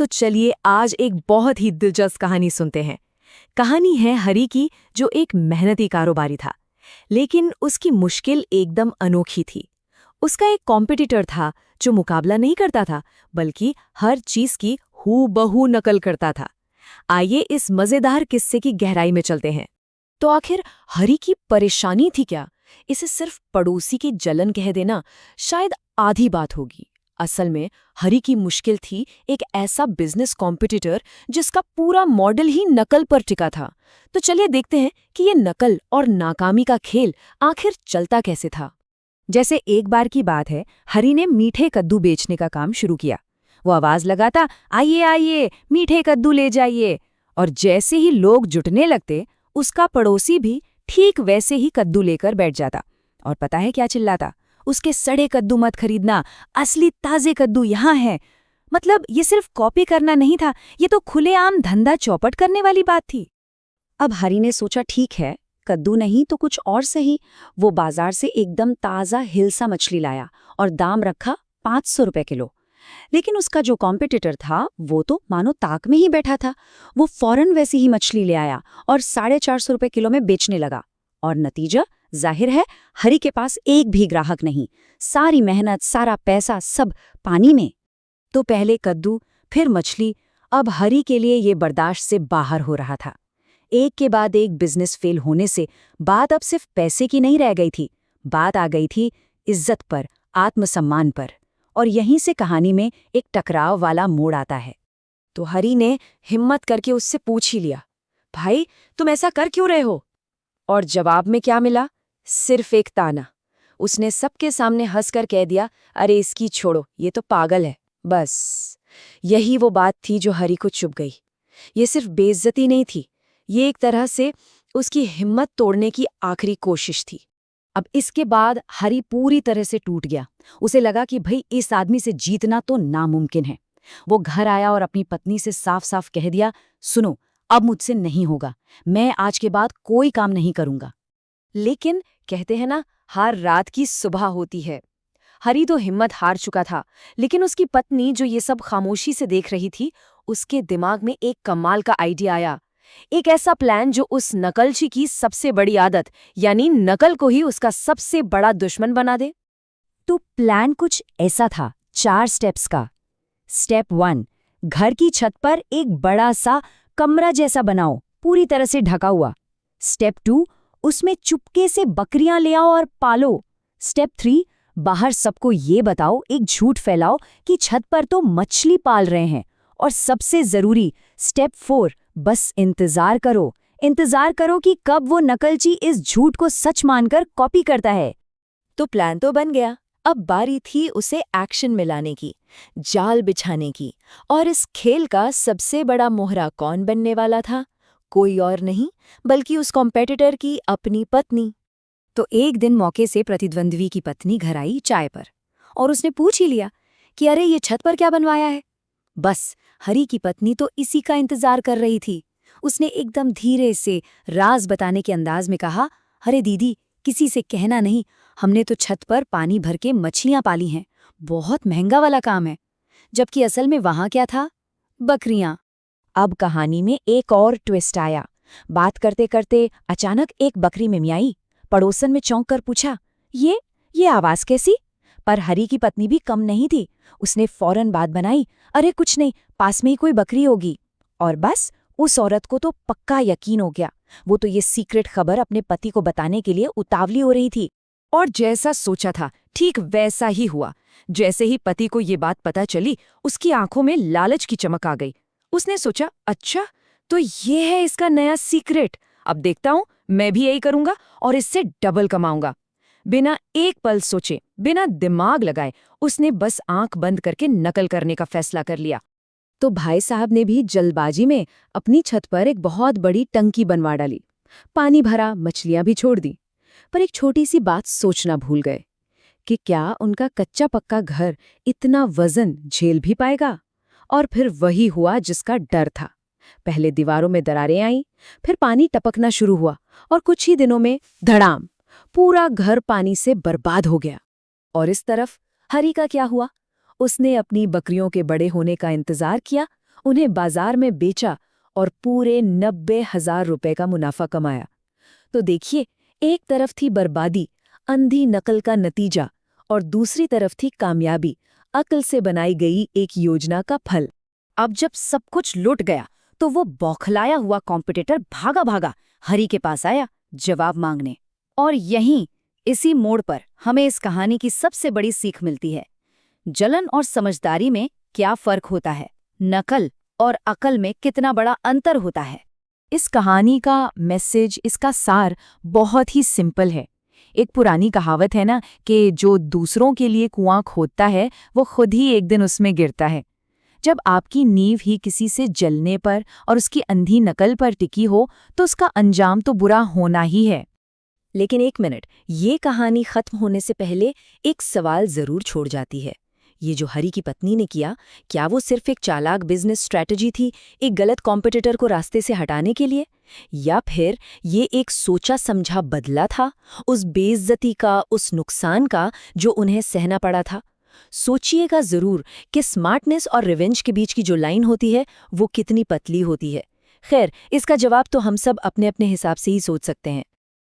तो चलिए आज एक बहुत ही दिलचस्प कहानी सुनते हैं। कहानी है हरी की, जो एक मेहनती कारोबारी था, लेकिन उसकी मुश्किल एकदम अनोखी थी। उसका एक कॉम्पिटिटर था जो मुकाबला नहीं करता था, बल्कि हर चीज की हूबहू नकल करता था। आइए इस मजेदार किस्से की गहराई में चलते हैं। तो आखिर हरी की परेशानी थी क्या? इसे सिर्फ पड़ोसी की जलन कह देना शायद आधी बात होगी। असल में हरी की मुश्किल थी एक ऐसा बिजनेस कॉम्पिटिटर जिसका पूरा मॉडल ही नकल पर टिका था। तो चलिए देखते हैं कि ये नकल और नाकामी का खेल आखिर चलता कैसे था। जैसे एक बार की बात है, हरी ने मीठे कद्दू बेचने का काम शुरू किया। वो आवाज लगाता, आइए आइए मीठे कद्दू ले जाइए। और जैसे ही लोग जुटने लगते, उसका पड़ोसी भी ठीक वैसे ही कद्दू लेकर बैठ जाता। और पता है क्या चिल्लाता? उसके सड़े कद्दू मत खरीदना, असली ताजे कद्दू यहाँ है। मतलब ये सिर्फ कॉपी करना नहीं था, ये तो खुलेआम धंधा चौपट करने वाली बात थी। अब हरी ने सोचा, ठीक है, कद्दू नहीं तो कुछ और सही। वो बाजार से एकदम ताज़ा हिल्सा मछली लाया और दाम रखा 500 रुपए किलो। लेकिन उसका जो कॉम्पिटिटर था वो तो मानो ताक में ही बैठा था। वो फौरन वैसी ही मछली ले आया और 450 रुपए किलो में बेचने लगा। और नतीजा जाहिर है, हरी के पास एक भी ग्राहक नहीं। सारी मेहनत, सारा पैसा सब पानी में। तो पहले कद्दू, फिर मछली। अब हरी के लिए ये बर्दाश्त से बाहर हो रहा था। एक के बाद एक बिजनेस फेल होने से बात अब सिर्फ पैसे की नहीं रह गई थी, बात आ गई थी इज्जत पर, आत्मसम्मान पर। और यहीं से कहानी में एक टकराव वाला मोड़ आता है। तो हरी ने हिम्मत करके उससे पूछ ही लिया, भाई तुम ऐसा कर क्यों रहे हो? और जवाब में क्या मिला? सिर्फ एक ताना। उसने सबके सामने हंसकर कह दिया, अरे इसकी छोड़ो, ये तो पागल है। बस यही वो बात थी जो हरी को चुभ गई। ये सिर्फ बेइज्जती नहीं थी, ये एक तरह से उसकी हिम्मत तोड़ने की आखिरी कोशिश थी। अब इसके बाद हरी पूरी तरह से टूट गया। उसे लगा कि भाई इस आदमी से जीतना तो नामुमकिन है। वो घर आया और अपनी पत्नी से साफ साफ कह दिया, सुनो, अब मुझसे नहीं होगा, मैं आज के बाद कोई काम नहीं करूंगा। लेकिन कहते हैं ना, हर रात की सुबह होती है। हरी तो हिम्मत हार चुका था, लेकिन उसकी पत्नी जो ये सब खामोशी से देख रही थी, उसके दिमाग में एक कमाल का आइडिया आया। एक ऐसा प्लान जो उस नकलची की सबसे बड़ी आदत यानी नकल को ही उसका सबसे बड़ा दुश्मन बना दे। तो प्लान कुछ ऐसा था, 4 स्टेप्स का। स्टेप 1, घर की छत पर एक बड़ा सा कमरा जैसा बनाओ, पूरी तरह से ढका हुआ। स्टेप 2, उसमें चुपके से बकरियां ले आओ और पालो। स्टेप 3, बाहर सबको ये बताओ, एक झूठ फैलाओ कि छत पर तो मछली पाल रहे हैं। और सबसे जरूरी स्टेप 4, बस इंतजार करो, इंतजार करो कि कब वो नकलची इस झूठ को सच मानकर कॉपी करता है। तो प्लान तो बन गया, अब बारी थी उसे एक्शन में लाने की, जाल बिछाने की। और इस खेल का सबसे बड़ा मोहरा कौन बनने वाला था? कोई और नहीं, बल्कि उस कॉम्पिटिटर की अपनी पत्नी। तो एक दिन मौके से प्रतिद्वंद्वी की पत्नी घर आई चाय पर, और उसने पूछ ही लिया कि अरे ये छत पर क्या बनवाया है? बस हरी की पत्नी तो इसी का इंतजार कर रही थी। उसने एकदम धीरे से राज बताने के अंदाज में कहा, अरे दीदी, किसी से कहना नहीं, हमने तो छत पर पानी भर के मछलियां पाली हैं, बहुत महंगा वाला काम है। जबकि असल में वहां क्या था? बकरियां। अब कहानी में एक और ट्विस्ट आया। बात करते करते अचानक एक बकरी मिमियाई। पड़ोसन में चौंक कर पूछा, ये आवाज कैसी? पर हरी की पत्नी भी कम नहीं थी। उसने फौरन बात बनाई, अरे कुछ नहीं, पास में ही कोई बकरी होगी। और बस उस औरत को तो पक्का यकीन हो गया। वो तो ये सीक्रेट खबर अपने पति को बताने के लिए उतावली हो रही थी। और जैसा सोचा था ठीक वैसा ही हुआ। जैसे ही पति को ये बात पता चली, उसकी आंखों में लालच की चमक आ गई। उसने सोचा, अच्छा तो ये है इसका नया सीक्रेट, अब देखता हूं, मैं भी यही करूंगा और इससे डबल कमाऊंगा। बिना एक पल सोचे, बिना दिमाग लगाए, उसने बस आंख बंद करके नकल करने का फैसला कर लिया। तो भाई साहब ने भी जल्दबाजी में अपनी छत पर एक बहुत बड़ी टंकी बनवा डाली, पानी भरा, मछलियां भी छोड़ दी। पर एक छोटी सी बात सोचना भूल गए कि क्या उनका कच्चा पक्का घर इतना वजन झेल भी पाएगा? और फिर वही हुआ जिसका डर था। पहले दीवारों में दरारें आईं, फिर पानी टपकना शुरू हुआ, और कुछ ही दिनों में धड़ाम, पूरा घर पानी से बर्बाद हो गया। और इस तरफ हरी का क्या हुआ? उसने अपनी बकरियों के बड़े होने का इंतजार किया उन्हें बाजार में बेचा और पूरे 90,000 रुपए का मुनाफा कमाया। तो देखिए, एक तरफ थी बर्बादी, अंधी नकल का नतीजा, और दूसरी तरफ थी कामयाबी, अक्ल से बनाई गई एक योजना का फल। अब जब सब कुछ लुट गया तो वो बौखलाया हुआ कॉम्पिटिटर भागा भागा हरी के पास आया जवाब मांगने। और यहीं, इसी मोड़ पर हमें इस कहानी की सबसे बड़ी सीख मिलती है। जलन और समझदारी में क्या फर्क होता है, नकल और अकल में कितना बड़ा अंतर होता है। इस कहानी का मैसेज, इसका सार बहुत ही सिंपल है। एक पुरानी कहावत है ना कि जो दूसरों के लिए कुआं खोदता है वो खुद ही एक दिन उसमें गिरता है। जब आपकी नींव ही किसी से जलने पर और उसकी अंधी नकल पर टिकी हो तो उसका अंजाम तो बुरा होना ही है। लेकिन एक मिनट, ये कहानी खत्म होने से पहले एक सवाल जरूर छोड़ जाती है। ये जो हरी की पत्नी ने किया, क्या वो सिर्फ एक चालाक बिजनेस स्ट्रैटेजी थी, एक गलत कॉम्पिटिटर को रास्ते से हटाने के लिए? या फिर ये एक सोचा समझा बदला था उस बेइज्जती का, उस नुकसान का जो उन्हें सहना पड़ा था? सोचिएगा जरूर कि स्मार्टनेस और रिवेंज के बीच की जो लाइन होती है वो कितनी पतली होती है। खैर, इसका जवाब तो हम सब अपने अपने हिसाब से ही सोच सकते हैं।